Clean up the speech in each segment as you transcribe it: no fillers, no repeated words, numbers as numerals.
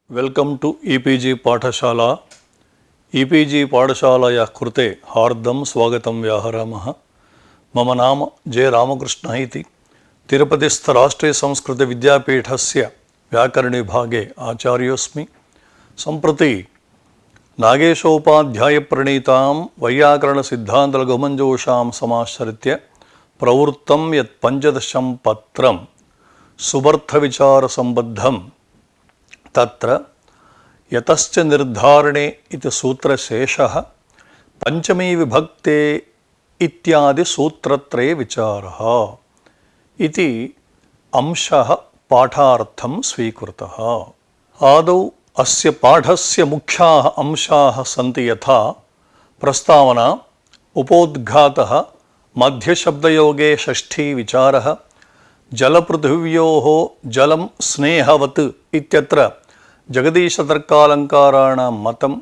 Welcome to e-PG पाठशाला e-PG पाठशालायाः कृते हार्दं स्वागतं व्याहरामः। मम नाम जे रामकृष्णः इति तिरुपतिस्थ राष्ट्रीयसंस्कृतविद्यापीठस्य व्याकरणविभागे आचार्योऽस्मि। सम्प्रति नागेशोपाध्यायप्रणीतां वैयाकरणसिद्धान्तलघुमञ्जूषां समाश्रित्य प्रवृत्तं यत् पञ्चदशं पत्रं सुबर्थविचारसम्बद्धं तत्र यतश्च निर्धारणे इति सूत्रशेषः पंचमी विभक्ते इत्यादि सूत्रत्रये विचारः इति अंशः पाठार्थं स्वीकृतः। आदौ अस्य पाठस्य मुख्याः अंशाः सन्ति यथा प्रस्तावना, उपोद्घातः, मध्यशब्दयोगे षष्ठी विचारः, जलपृथिव्योः जलं स्नेहवत् इत्यत्र जगदीशतर्कालङ्काराणां मतं,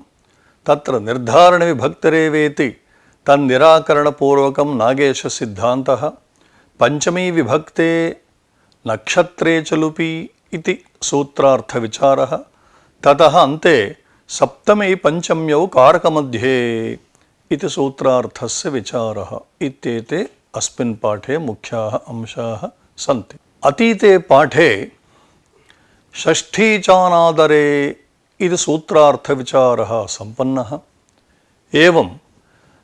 तत्र निर्धारणविभक्तिरेवेति तन्निराकरणपूर्वकं नागेशसिद्धान्तः, पंचमी विभक्ते नक्षत्रे च लुपि इति सूत्रार्थविचारः, ततः अन्ते सप्तमी पंचम्यौ कारकमध्ये इति सूत्रार्थस्य विचारः इत्येते अस्मिन् पाठे मुख्याः अंशाः सन्ति। अतीते पाठे षष्ठी चानादरे इति सूत्रार्थविचारः सम्पन्नः। एवं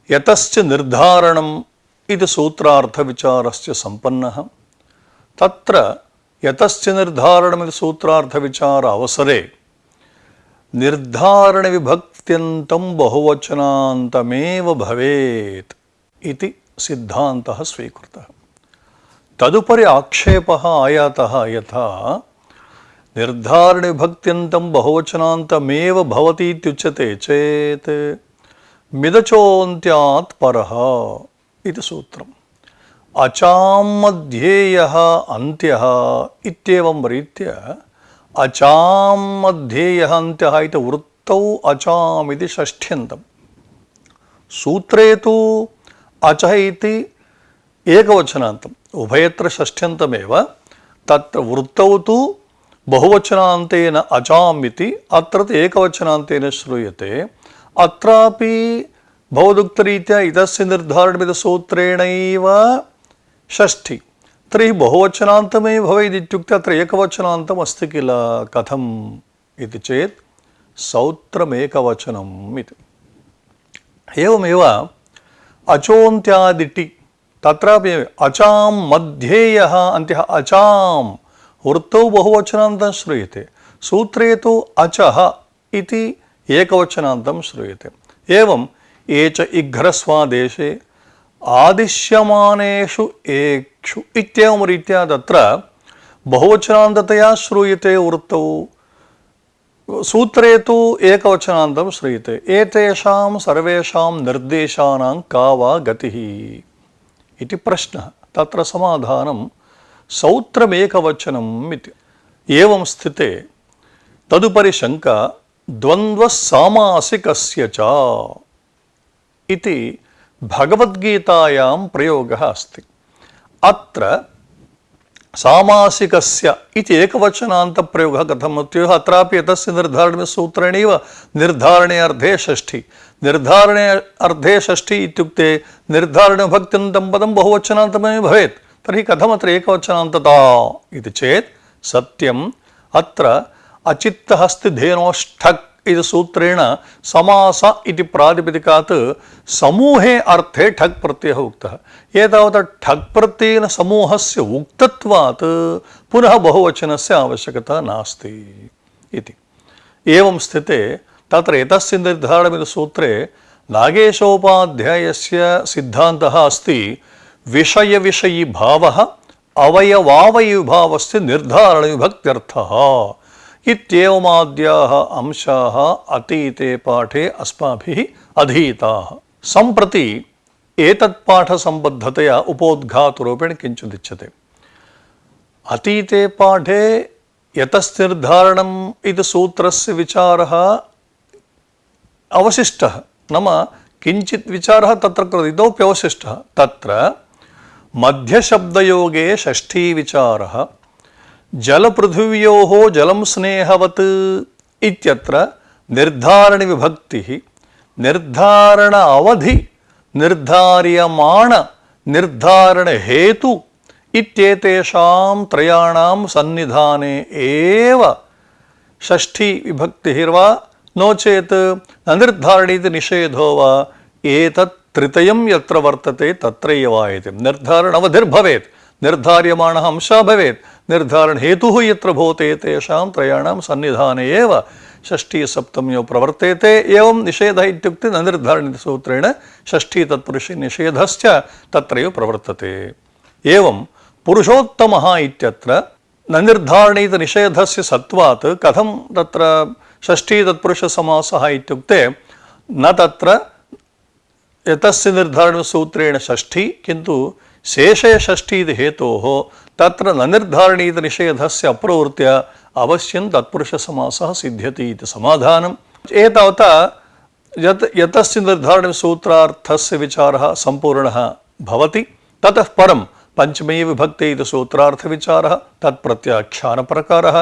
यतश्च निर्धारणम् इति सूत्रार्थविचारश्च सम्पन्नः। तत्र यतश्च निर्धारणमिति सूत्रार्थविचार अवसरे निर्धारणविभक्त्यन्तं बहुवचनान्तमेव भवेत् इति सिद्धान्तः स्वीकृतः। तदुपरि आक्षेपः आयातः यथा निर्धारणविभक्त्यन्तं बहुवचनान्तमेव भवति इत्युच्यते चेत् मिदचोऽन्त्यात् परः इति सूत्रम्। अचां मध्ये यः अन्त्यः इत्येवं रीत्या अचां मध्ये यः अन्त्यः इति वृत्तौ अचाम् इति षष्ठ्यन्तम्, सूत्रे तु अचः इति एकवचनान्तम्, उभयत्र षष्ठ्यन्तमेव, तत्र वृत्तौ तु बहुवचनान्तेन अचाम् इति, अत्र तु एकवचनान्तेन श्रूयते। अत्रापि भवदुक्तरीत्या इतस्य निर्धारणमिति सूत्रेणैव षष्ठी, तर्हि बहुवचनान्तमेव भवेत् इत्युक्ते अत्र एकवचनान्तम् अस्ति किल, कथम् इति चेत् सौत्रमेकवचनम् इति। एवमेव अचोन्त्यादिटि, तत्रापि अचां मध्ये यः अन्त्यः अचां वृत्तौ बहुवचनान्तं श्रूयते, सूत्रे तु अचः इति एकवचनान्तं श्रूयते। एवं ये च इघ्रस्वादेशे आदिश्यमानेषु एक्षु इत्येवं रीत्या तत्र बहुवचनान्ततया श्रूयते वृत्तौ, सूत्रे तु एकवचनान्तं श्रूयते। एतेषां सर्वेषां निर्देशानां का वा गतिः इति प्रश्नः। तत्र समाधानं सौत्रमेकवचनम् इति। एवं स्थिते तदुपरि शङ्का द्वन्द्वसामासिकस्य च इति भगवद्गीतायां प्रयोगः अस्ति। अत्र सामासिकस्य इति एकवचनान्तप्रयोगः कथम् इत्युक्ते अत्रापि एतस्य निर्धारणे सूत्रेणैव निर्धारणे अर्धे षष्ठी, निर्धारणे अर्धे षष्ठी इत्युक्ते निर्धारणविभक्त्यन्तं पदं बहुवचनान्तमेव भवेत्, तर्हि कथमत्र एकवचनान्तता इति चेत् सत्यम्। अत्र अचित्तहस्तिधेनोष्ठक् इति सूत्रेण समास इति प्रातिपदिकात् समूहे अर्थे ठक् प्रत्ययः उक्तः। एतावत् ठक् प्रत्ययेन समूहस्य उक्तत्वात् पुनः बहुवचनस्य आवश्यकता नास्ति इति। एवं स्थिते तत्र एतस्य निर्धारणमिति सूत्रे नागेशोपाध्यायस्य सिद्धान्तः अस्ति विषयविषयी भावः अवयवावयविभावस्य निर्धारणविभक्त्यर्थः इत्येवमाद्याः अंशाः अतीते पाठे अस्माभिः अधीताः। सम्प्रति एतत्पाठसम्बद्धतया उपोद्घातरूपेण किञ्चिदुच्यते। अतीते पाठे यतस्निर्धारणम् इति सूत्रस्य विचारः अवशिष्टः, नाम किञ्चित् विचारः तत्र कृतः, इतोपि अवशिष्टः। तत्र मध्यशब्दयोगे षष्ठी विचारः, जलपृथिव्योः जलं स्नेहवत् इत्यत्र निर्धारण विभक्ति निर्धारण अवधि निर्धार्यमाण निर्धारण हेतु इत्येतेषां त्रयाणां सन्निधाने एव षष्ठी विभक्तिर्वा नो चेत् अनिर्धारणीति निषेधो वा एतत् तृतीयं यत्र वर्तते तत्रैव इति निर्धारण अवधिर्भवेत् निर्धार्यमाणः अंशः भवेत् निर्धारण हेतुः यत्र भवते तेषां त्रयाणां सन्निधाने एव षष्ठी सप्तम्यो प्रवर्तेते एवं निषेधः इत्युक्ते अनिर्धारणसूत्रेण षष्ठी तत्पुरुषे निषेधश्च तत्रैव प्रवर्तते एवं पुरुषोत्तमः इत्यत्र अनिर्धारणीत निषेधस्य सत्वात् कथं तत्र षष्ठी तत्पुरुषसमासः इत्युक्ते न तत्र यतस्य निर्धारणसूत्रेण षष्ठी किन्तु शेषे षष्ठी इति हेतोः तत्र अनिर्धारणीत निषेधस्य अप्रवृत्या अवश्यं तत्पुरुषसमासः सिद्ध्यति इति समाधानम् एतावता यतस्य निर्धारणसूत्रार्थस्य विचारः सम्पूर्णः भवति ततः परं पंचमी विभक्ति इति सूत्रार्थविचारः तत्प्रत्याख्यानप्रकारः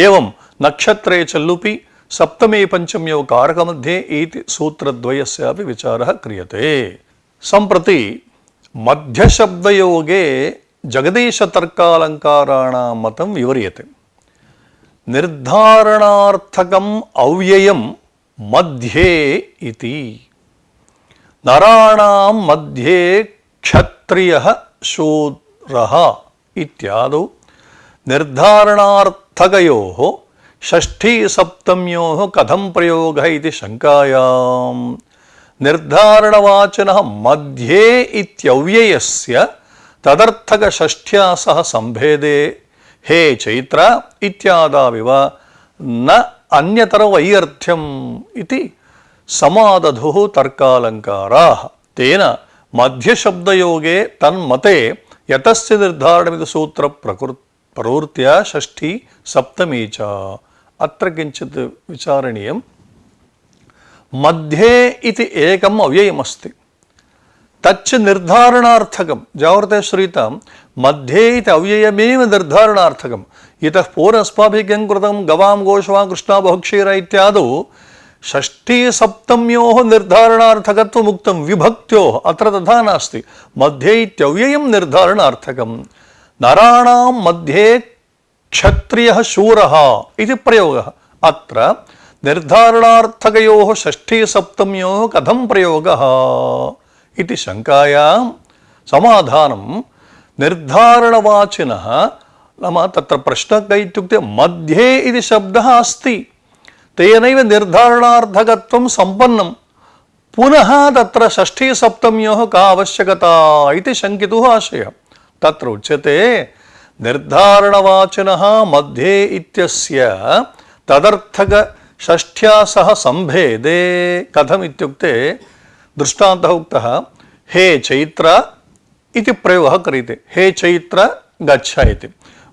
एवं नक्षत्रे चल्लुपि सप्तमी पंचम्यो कारकमध्ये इति सूत्रद्वयस्यापि विचारः क्रियते सम्प्रति मध्यशब्दयोगे जगदीशतर्कालङ्काराणां मतं विवर्यते निर्धारणार्थकम् अव्ययं मध्ये इति नराणां मध्ये क्षत्रियः शूद्रः इत्यादौ निर्धारणार्थकयोः षष्ठी सप्तम्योः कथं प्रयोगः इति शङ्कायां निर्धारणवाचनः मध्ये इत्यव्ययस्य तदर्थकषष्ठ्या सह सम्भेदे हे चैत्र इत्यादाविव न अन्यतरवैयर्थ्यम् इति समादधुः तर्कालङ्काराः तेन मध्यशब्दयोगे तन्मते यतस्य निर्धारणमिति सूत्रप्रवृत्त्या षष्ठी सप्तमी च अत्र किञ्चित् विचारणीयं मध्ये इति एकम् अव्ययमस्ति तच्च निर्धारणार्थकं जाग्रते श्रूयतां मध्ये इति अव्ययमेव निर्धारणार्थकम् इतः पूर्वमस्माभिः किं कृतं गवां गोष्वां कृष्णा बहुक्षीर इत्यादौ षष्ठी सप्तम्योः निर्धारणार्थकत्वमुक्तं विभक्त्योः अत्र तथा नास्ति मध्ये इत्यव्ययं निर्धारणार्थकं नराणां मध्ये क्षत्रियः शूरः इति प्रयोगः अत्र निर्धारणार्थकयोः षष्ठी सप्तम्योः कथं प्रयोगः इति शङ्कायां समाधानं निर्धारणवाचिनः नाम तत्र प्रश्नः कः इत्युक्ते मध्ये इति शब्दः अस्ति तेनैव निर्धारणार्थकत्वं सम्पन्नं पुनः तत्र षष्ठी सप्तम्योः का आवश्यकता इति शङ्कितुः आशयः तत्र उच्यते निर्धारणवाचिनः मध्ये इत्यस्य तदर्थकषष्ठ्या सह सम्भेदे कथम् इत्युक्ते दृष्टान्तः उक्तः हे चैत्र इति प्रयोगः क्रियते हे चैत्र गच्छ इति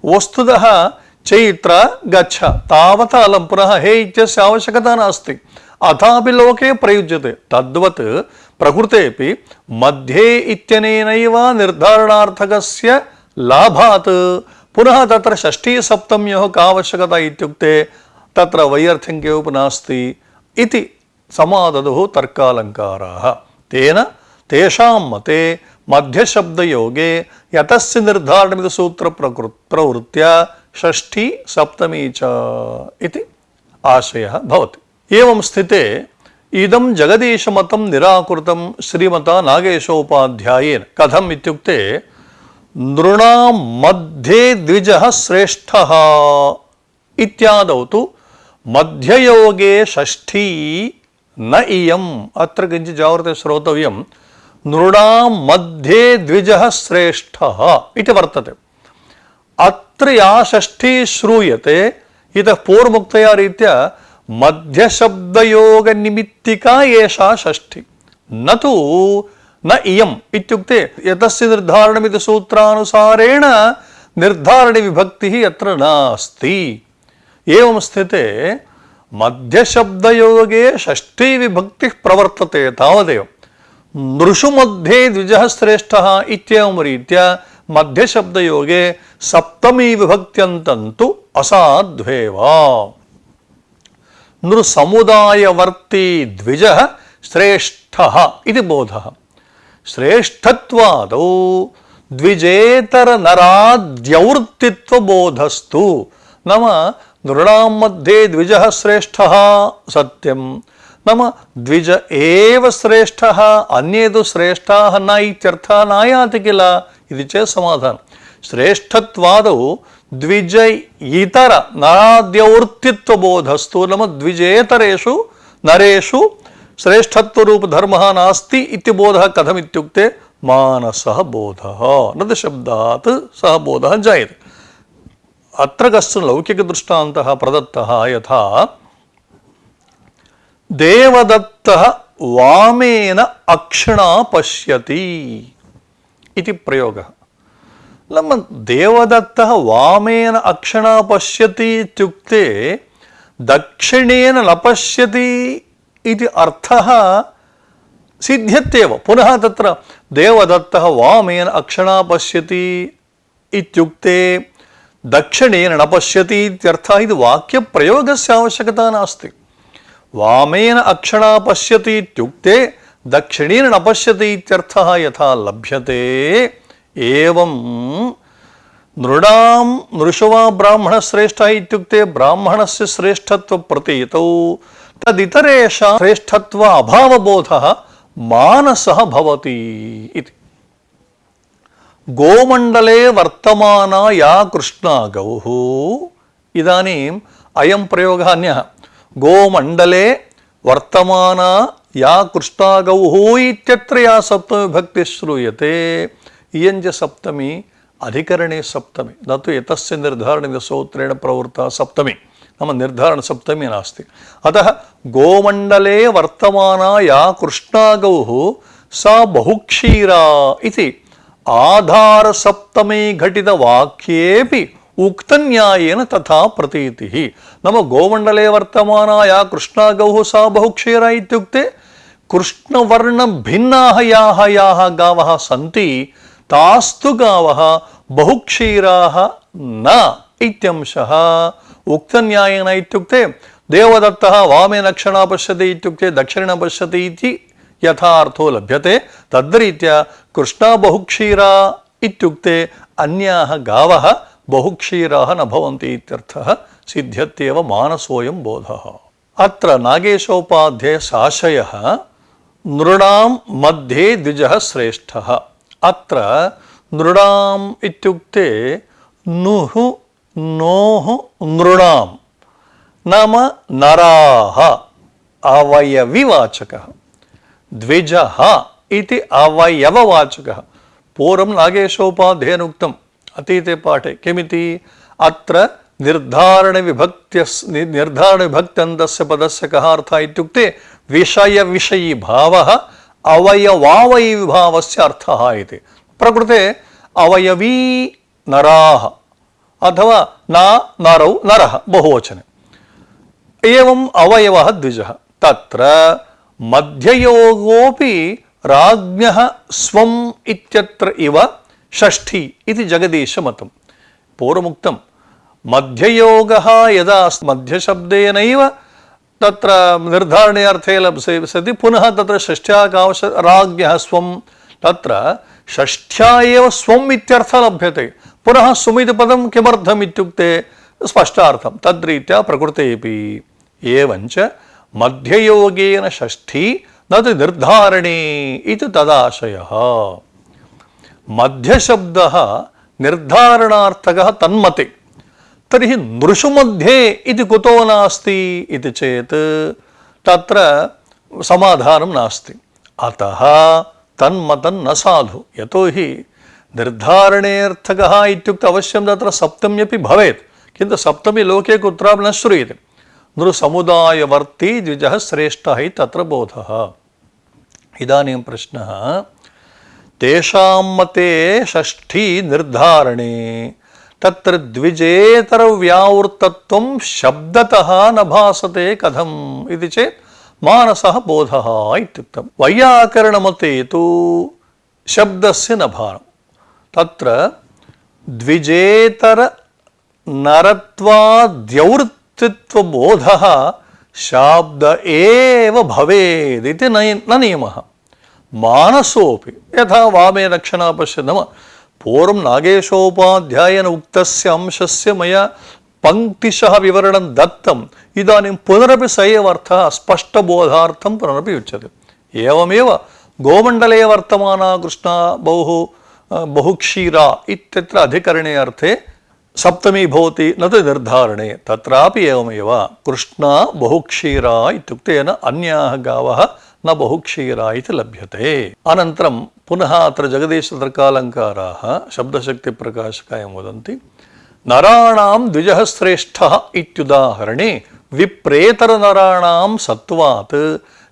वस्तुतः चैत्र गच्छ तावता अलं पुनः हे इत्यस्य आवश्यकता नास्ति अथापि लोके प्रयुज्यते तद्वत् प्रकृतेपि मध्ये इत्यनेनैव निर्धारणार्थकस्य लाभात् पुनः तत्र षष्ठी सप्तम्योः का आवश्यकता इत्युक्ते तत्र वैयर्थ्यं किमपि नास्ति इति समादधुः तर्कालङ्काराः तेन तेषां मते मध्यशब्दयोगे यतस्य निर्धारणमिति सूत्रप्रवृत्त्या षष्ठी सप्तमी च इति आशयः भवति एवं स्थिते इदं जगदीशमतं निराकृतं श्रीमता नागेशोपाध्यायेन कथम् इत्युक्ते नृणां मध्ये द्विजः श्रेष्ठः इत्यादौ तु मध्ययोगे षष्ठी न इयम् अत्र किञ्चित् जाग्रते श्रोतव्यं नृणां मध्ये द्विजः श्रेष्ठः इति वर्तते अत्र या षष्ठी श्रूयते इतः पूर्वमुक्तया रीत्या मध्यशब्दयोगनिमित्तिका एषा षष्ठी न तु न इयम् इत्युक्ते यतस्य निर्धारणमिति सूत्रानुसारेण निर्धारणविभक्तिः अत्र नास्ति एवं स्थिते मध्यशब्दयोगे षष्ठी विभक्तिः प्रवर्तते तावदेव नृषु मध्ये द्विजः श्रेष्ठः इत्येवं रीत्या मध्यशब्दयोगे सप्तमी विभक्त्यन्तं तु असाध्वेव नृसमुदायवर्ती द्विजः श्रेष्ठः इति बोधः। श्रेष्ठत्वादौ द्विजेतरनराद्यवृत्तित्वबोधस्तु नाम नृणां मध्ये द्विजः श्रेष्ठः सत्यं नाम द्विज एव श्रेष्ठः अन्ये तु श्रेष्ठाः न इत्यर्थः नायाति किल इति चेत् समाधानं। श्रेष्ठत्वादौ द्विज इतर नराद्यवृत्तित्वबोधस्तु नाम द्विजेतरेषु नरेषु श्रेष्ठत्वरूपधर्मः नास्ति इति बोधः कथमित्युक्ते मानसः बोधः नदशब्दात् सः बोधः जायते। अत्र कश्चन लौकिकदृष्टान्तः प्रदत्तः यथा देवदत्तः वामेन अक्षिणा पश्यति इति प्रयोगः। नाम देवदत्तः वामेन अक्षिणा पश्यति इत्युक्ते दक्षिणेन न पश्यति इति अर्थः सिद्ध्यत्येव। पुनः तत्र देवदत्तः वामेन अक्षिणा पश्यति इत्युक्ते दक्षिणेन न पश्यति इत्यर्थः इति वाक्यप्रयोगस्य आवश्यकता नास्ति। वामेन अक्षिणा पश्यति इत्युक्ते दक्षिणेन न पश्यति इत्यर्थः यथा लभ्यते एवं नृणां नृषु वा ब्राह्मणश्रेष्ठः इत्युक्ते ब्राह्मणस्य श्रेष्ठत्वप्रतीतौ तदितरेषां श्रेष्ठत्व अभावबोधः मानसः भवति इति। गोमण्डले वर्तमाना या कृष्णा गौः इदानीम् अयं प्रयोगः अन्यः। गोमण्डले वर्तमाना या कृष्णा गौः इत्यत्र या सप्तमी विभक्तिः श्रूयते इयं च सप्तमी अधिकरणे सप्तमी न तु एतस्य निर्धारणसूत्रेण प्रवृत्ता सप्तमी नाम निर्धारणसप्तमी नास्ति। अतः गोमण्डले वर्तमाना या कृष्णा गौः सा बहुक्षीरा इति आधारसप्तमी घटितवाक्येऽपि उक्तन्यायेन तथा प्रतीतिः। नाम गोमण्डले वर्तमाना या कृष्णा गौः सा बहुक्षीरा इत्युक्ते कृष्णवर्णभिन्नाः याः गावः सन्ति तास्तु गावः बहुक्षीराः न इत्यंशः उक्तन्यायेन इत्युक्ते देवदत्तः वामेन अक्षिणा पश्यति इत्युक्ते दक्षिणेन पश्यति इति यथा अर्थो लभ्यते तद्रीत्या कृष्णा बहुक्षीरा इत्युक्ते अन्याः गावः बहुक्षीराः न भवन्ति इत्यर्थः सिद्ध्यत्येव मानसोऽयं बोधः। अत्र नागेशोपाध्ये साशयः नृणां मध्ये द्विजः श्रेष्ठः। अत्र नृणाम् इत्युक्ते नुः नोः नृणां नाम नराः अवयविवाचकः, द्विजः इति अवयववाचकः। पूर्वं नागेशोपाध्येन उक्तम् अतीते पाठे किमिति अत्र निर्धारणविभक्त्यन्तस्य पदस्य कः अर्थः इत्युक्ते विषयविषयी भावः अवयवावयविभावस्य अर्थः इति। प्रकृते अवयवी नराः अथवा नरौ नरः बहुवचने एवं अवयवः द्विजः। तत्र मध्ययोगोऽपि राज्ञः स्वम् इत्यत्र इव षष्ठी इति जगदीशमतं। पूर्वमुक्तं मध्ययोगः यदा मध्यशब्देनैव तत्र निर्धारणे अर्थे लभ्यते पुनः तत्र षष्ठ्याकावश राज्ञः स्वं तत्र षष्ठ्या एव स्वम् इत्यर्थः लभ्यते। पुनः सुमिति पदं किमर्थम् इत्युक्ते स्पष्टार्थं तद्रीत्या प्रकृतेऽपि एवञ्च मध्ययोगेन षष्ठी न तु निर्धारणे इति तदाशयः। मध्यशब्दः निर्धारणार्थकः तन्मते तर्हि नृषु मध्ये इति कुतो नास्ति इति चेत् तत्र समाधानं नास्ति। अतः तन्मतं न साधु यतोहि निर्धारणेऽर्थकः इत्युक्ते अवश्यं तत्र सप्तम्यपि भवेत् किन्तु सप्तमी लोके कुत्रापि न श्रूयते। नृसमुदायवर्ती द्विजः श्रेष्ठः इति तत्र बोधः। इदानीं प्रश्नः तेषां मते षष्ठी निर्धारणे तत्र द्विजेतरव्यावृत्तत्वं शब्दतः न भासते कथम् इति चेत् मानसः बोधः इत्युक्तं। वैयाकरणमते तु शब्दस्य न भानं तत्र द्विजेतर नरत्वाद्यवृत्तित्वबोधः शाब्द एव भवेदिति न नियमः। मानसोऽपि यथा वामे रक्षणा पश्य नाम पूर्वं नागेशोपाध्यायेन उक्तस्य अंशस्य मया पंक्तिशः विवरणं दत्तम्, इदानीं पुनरपि स एव अर्थः स्पष्टबोधार्थं पुनरपि उच्यते। एवमेव गोमण्डले वर्तमाना कृष्णा बहुक्षीरा इत्यत्र अधिकरणे अर्थे सप्तमी भवति न तु निर्धारणे, तत्रापि एवमेव कृष्णा बहुक्षीरा इत्युक्ते न अन्याः गावः न बहुक्षीरा इति लभ्यते। अनन्तरं पुनः अत्र जगदीशतर्कालङ्काराः शब्दशक्तिप्रकाशकायं वदन्ति नराणां द्विजः श्रेष्ठः इत्युदाहरणे विप्रेतरनराणां सत्वात्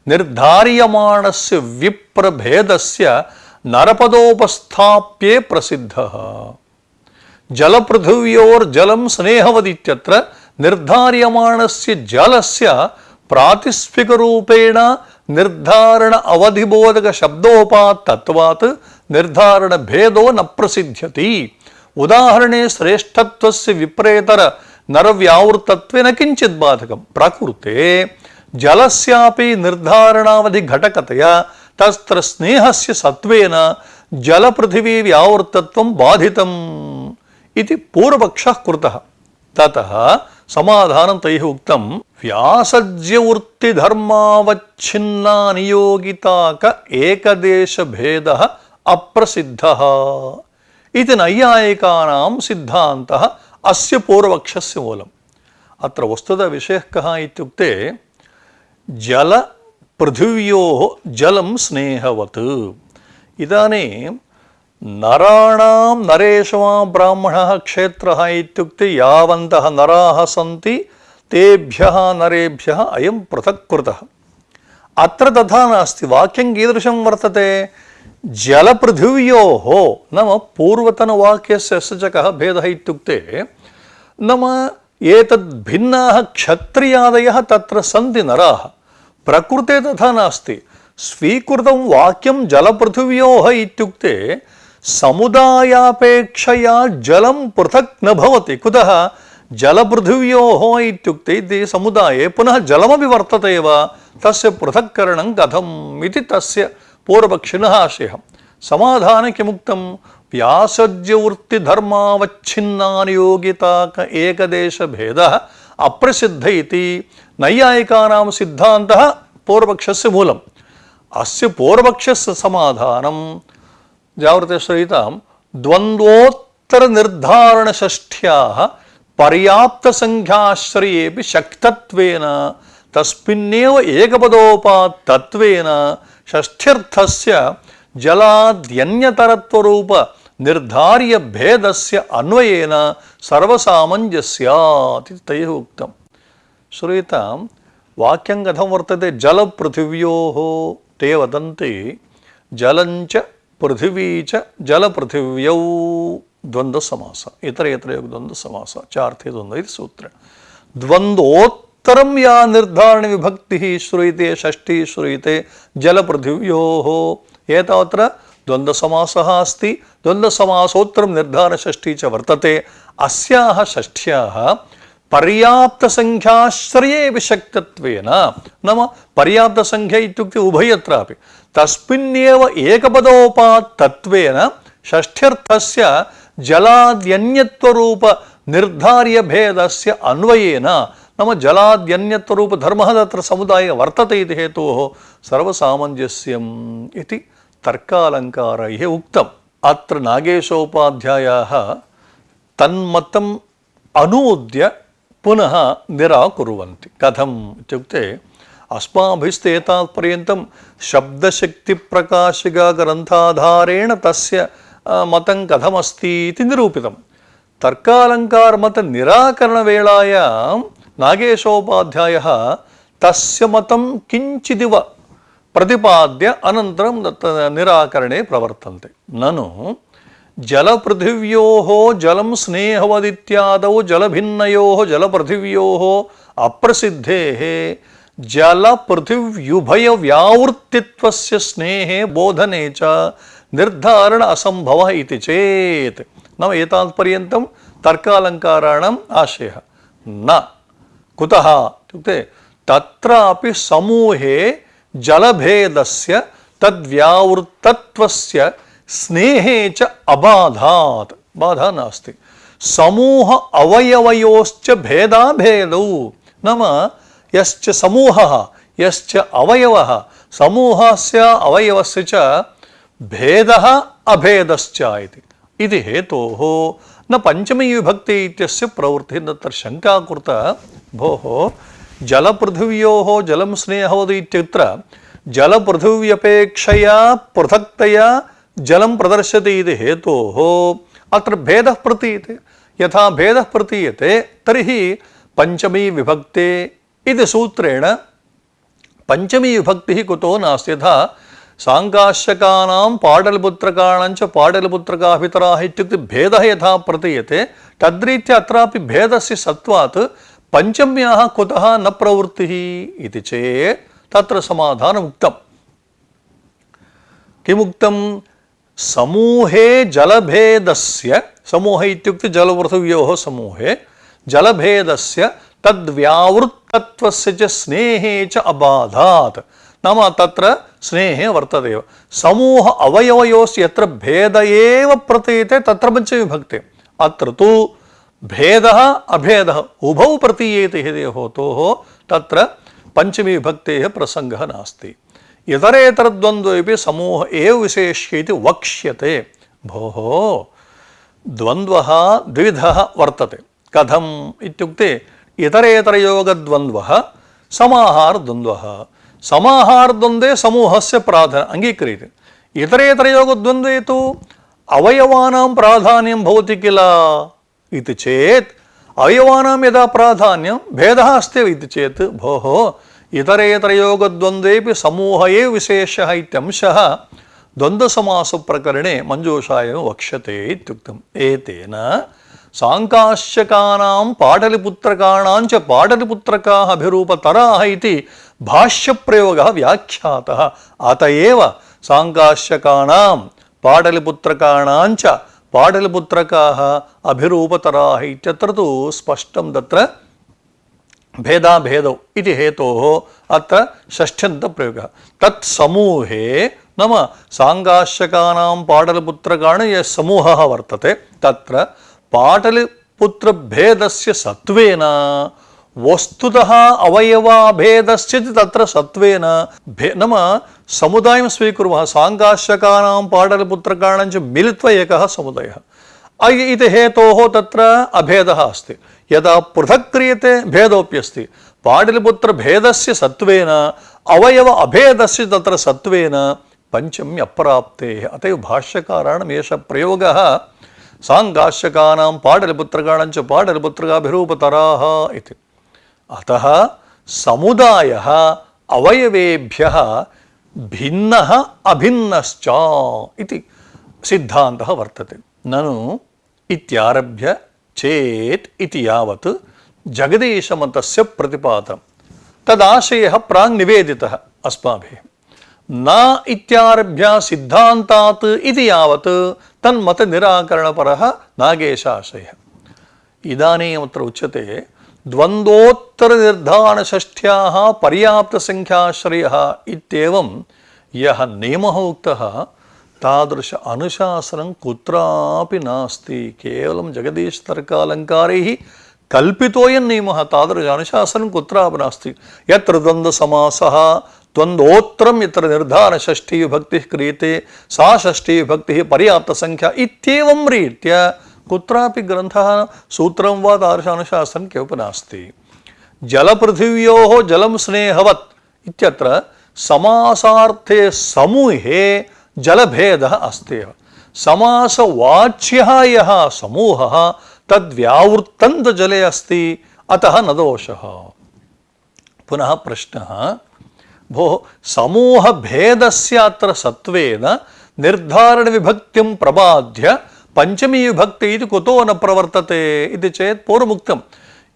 निर्धार्यमाणस्य विप्रभेदस्य नरपदोपस्थाप्ये प्रसिद्धः। जलपृथिव्योर्जलं स्नेहवदित्यत्र निर्धार्यमाणस्य जलस्य प्रातिस्फिकरूपेण निर्धारण अवधिबोधक शब्दोपात्तत्वात् निर्धारण भेदो न प्रसिद्ध्यति। उदाहरणे श्रेष्ठत्वस्य विप्रेतर नरव्यावृतत्वेन किञ्चित् बाधकं। प्रकृते जलस्यापि निर्धारणावधि घटकतया तत्र स्नेहस्य सत्वेन जलपृथिवी व्यावृतत्वं बाधितम् इति पूर्वपक्षः कृतः। ततः समाधानं तैः उक्तं व्यासज्यवृत्तिधर्मावच्छिन्ना नियोगिताक एकदेशभेदः अप्रसिद्धः इति नैयायिकानां सिद्धान्तः अस्य पूर्वपक्षस्य मूलम्। अत्र वस्तुतः विषयः कः इत्युक्ते जलपृथिव्योः जलं स्नेहवत्। इदानीं नराणां नरेषु ब्राह्मणः क्षेत्रः इत्युक्ते यावन्तः नराः सन्ति तेभ्यः नरेभ्यः अयं पृथक् कृतः। अत्र तथा नास्ति। वाक्यं कीदृशं वर्तते? जलपृथिव्योः नाम पूर्वतनवाक्यस्य च कः भेदः इत्युक्ते नाम एतद्भिन्नाः क्षत्रियादयः तत्र सन्ति नराः। प्रकृते तथा नास्ति। स्वीकृतं वाक्यं जलपृथिव्योः इत्युक्ते समुदायापेक्षया जलं पृथक् न भवति। कुतः? जलपृथिव्योः इत्युक्ते इति समुदाये पुनः जलमपि वर्तते एव, तस्य पृथक्करणं कथम् इति तस्य पूर्वपक्षिणः आशयः। समाधाने किमुक्तं? व्यासज्यवृत्तिधर्मावच्छिन्नानियोगिताक एकदेशभेदः अप्रसिद्ध इति नैयायिकानां सिद्धान्तः पूर्वपक्षस्य मूलम्। अस्य पूर्वपक्षस्य समाधानं जावृतेश्वरीतां द्वन्द्वोत्तरनिर्धारणषष्ठ्याः पर्याप्तसङ्ख्याश्रयेऽपि शक्तत्वेन तस्मिन्नेव एकपदोपात्तत्वेन षष्ठ्यर्थस्य जलाद्यन्यतरत्वरूप निर्धार्य भेदस्य अन्वयेन सर्वसामञ्जस्यात् इति तैः उक्तम्। श्रूयतां वाक्यं कथं वर्तते? जलपृथिव्योः ते वदन्ति जलञ्च पृथिवी च जलपृथिव्यौ द्वन्द्वसमास इतरेतरयोगद्वन्द्वसमास चार्थे द्वन्द्व इति सूत्रेण द्वन्द्वोत्तरं या निर्धारणविभक्तिः श्रूयते षष्ठी श्रूयते जलपृथिव्योः एतावत्र द्वन्द्वसमासः अस्ति। द्वन्द्वसमासोत्तरं निर्धारणषष्ठी च वर्तते। अस्याः षष्ठ्याः पर्याप्तसङ्ख्याश्रये विशक्तत्वेन नाम पर्याप्तसङ्ख्या इत्युक्ते उभयत्रापि तस्मिन्नेव एकपदोपात्तत्वेन षष्ठ्यर्थस्य जलाद्यन्यत्वरूप निर्धार्य भेदस्य अन्वयेन नाम जलाद्यन्यत्वरूपधर्मः तत्र समुदाये वर्तते इति हेतोः सर्वसामञ्जस्यम् इति तर्कालङ्कारैः उक्तम्। अत्र नागेशोपाध्यायाः तन्मतम् अनूद्य पुनः निराकुर्वन्ति। कथम् इत्युक्ते अस्माभिस्तेतावत्पर्यन्तं शब्दशक्तिप्रकाशिका ग्रन्थाधारेण तस्य मतं कथमस्ति इति निरूपितं। तर्कालङ्कारमतनिराकरणवेलायां नागेशोपाध्यायः तस्य मतं किञ्चिदिव प्रतिपाद्य अनन्तरं निराकरणे प्रवर्तन्ते। ननु जलपृथिव्योः जलं स्नेहवदित्यादौ जलभिन्नयोः जलपृथिव्योः अप्रसिद्धेः जलपृथिव्युभयव्यावृत्तित्वस्य स्नेहे बोधने च निर्धारण असम्भवः इति चेत् नाम एतावत्पर्यन्तं तर्कालङ्काराणाम् आशयः। न कुतः इत्युक्ते तत्रापि समूहे जलभेदस्य तद्व्यावृत्तत्वस्य स्नेहे च अबाधात् बाधा नास्ति समूह अवयवयोश्च भेदाभेदौ नाम यश्च समूहः यश्च अवयवः समूहस्य अवयवस्य च भेदः अभेदश्च इति हेतोः न पंचमी विभक्ति इत्यस्य प्रवृत्तिः तत्र शङ्का कृता भोः जलपृथिव्योः जलं स्नेहवद् इत्यत्र जलपृथिव्यपेक्षया पृथक्तया जलं प्रदर्श्यते इति हेतोः अत्र भेदः प्रतीयते यथा भेदः प्रतीयते तर्हि पंचमी विभक्ते इति सूत्रेण पंचमी विभक्तिः कुतो नास्ति यथा सांकाश्यकानां पाडलिपुत्रकाणां च पाडलिपुत्रकाभितराः इत्युक्ते भेदः यथा प्रतीयते तद्रीत्या अत्रापि भेदस्य सत्त्वात् पंचम्याः कुतः न प्रवृत्तिः इति चेत् तत्र समाधानम् उक्तम् किमुक्तं समूहे जलभेदस्य समूह इत्युक्ते जलपृथिव्योः समूहे जलभेदस्य तद्व्यावृत्तत्वस्य च स्नेहे च अबाधात् नाम तत्र स्नेहे वर्तते समूह अवयवयोस् यत्र भेद एव प्रतीयते तत्र पंचमी विभक्ते अत्र तु भेदः अभेदः उभौ प्रतीयेते हेतोः तत्र पंचमी विभक्तेः प्रसङ्गः नास्ति इतरेतरद्वन्द्वेपि समूह एव विशेष्य इति वक्ष्यते भोः द्वन्द्वः द्विविधः वर्तते कथम् इत्युक्ते इतरेतरयोगद्वन्द्वः समाहारद्वन्द्वः समाहारद्वन्द्वे समूहस्य प्राधान्यम् अङ्गीक्रियते इतरेतरयोगद्वन्द्वे तु अवयवानां प्राधान्यं भवति किल इति चेत् अवयवानां यदा प्राधान्यं भेदः अस्ति इति चेत् भोः इतरेतरयोगद्वन्द्वेपि समूह एव विशेषः इत्यंशः द्वन्द्वसमासप्रकरणे मञ्जूषायां वक्ष्यते इत्युक्तम् एतेन सांकाश्यकानां पाटलिपुत्रकाणां च पाटलिपुत्रकाः अभिरूपतराः इति भाष्यप्रयोगः व्याख्यातः अत एव सांकाश्यकानां पाटलिपुत्रकाणां च पाटलिपुत्रकाः अभिरूपतराः इत्यत्र तु स्पष्टं तत्र भेदाभेदौ इति हेतोः अत्र षष्ठ्यन्तप्रयोगः तत्समूहे नाम सांगाश्यकानां पाटलिपुत्रकाणां यः समूहः वर्तते तत्र पाटलिपुत्रभेदस्य सत्त्वेन वस्तुतः अवयवाभेदस्य तत्र सत्त्वेन नाम समुदायं स्वीकुर्मः सांगाश्यकानां पाटलिपुत्रकाणां च मिलित्वा एकः समुदायः इति हेतोः तत्र अभेदः अस्ति यदा पृथक् क्रियते भेदोऽप्यस्ति पाटलिपुत्रभेदस्य सत्त्वेन अवयव अभेदस्य तत्र सत्त्वेन पंचमी अप्राप्तेः अत एव भाष्यकाराणाम् एषः प्रयोगः सांगाश्यकानां पाटलिपुत्रकाणां च पाटलिपुत्रकाभिरूपतराः इति अतः समुदायः अवयवेभ्यः भिन्नः अभिन्नश्च इति सिद्धान्तः वर्तते ननु इत्यारभ्य चेत् इति यावत् जगदीशमतस्य प्रतिपादनं तदाशयः प्राङ् निवेदितः अस्माभिः न इत्यारभ्य सिद्धान्तात् इति यावत् तन्मतनिराकरणपरः नागेशाशयः इदानीमत्र उच्यते द्वन्द्वोत्तरनिर्धारणषष्ठ्याः पर्याप्तसङ्ख्याश्रयः इत्येवं यः नियमः उक्तः तादृश अनुशासनं कुत्रापि नास्ति केवलं जगदीशतर्कालङ्कारैः कल्पितोऽयं नियमः तादृश अनुशासनं कुत्रापि नास्ति यत्र द्वन्द्वसमासः द्वन्द्वोत्तरं यत्र निर्धारणषष्ठीविभक्तिः क्रियते सा षष्ठीविभक्तिः पर्याप्तसङ्ख्या इत्येवं रीत्या कुत्रापि ग्रन्थः सूत्रं वा तादृशानुशासनं किमपि नास्ति जलपृथिव्योः जलं स्नेहवत् इत्यत्र समासार्थे समूहे जलभेदः अस्ति समासवाच्यः यः समूहः तद्व्यावृत्तं जले अस्ति अतः न दोषः पुनः प्रश्नः भोः समूहभेदस्य अत्र सत्त्वेन निर्धारणविभक्तिं प्रबाध्य पंचमी विभक्ति इति कुतो न प्रवर्तते इति चेत् पूर्वमुक्तं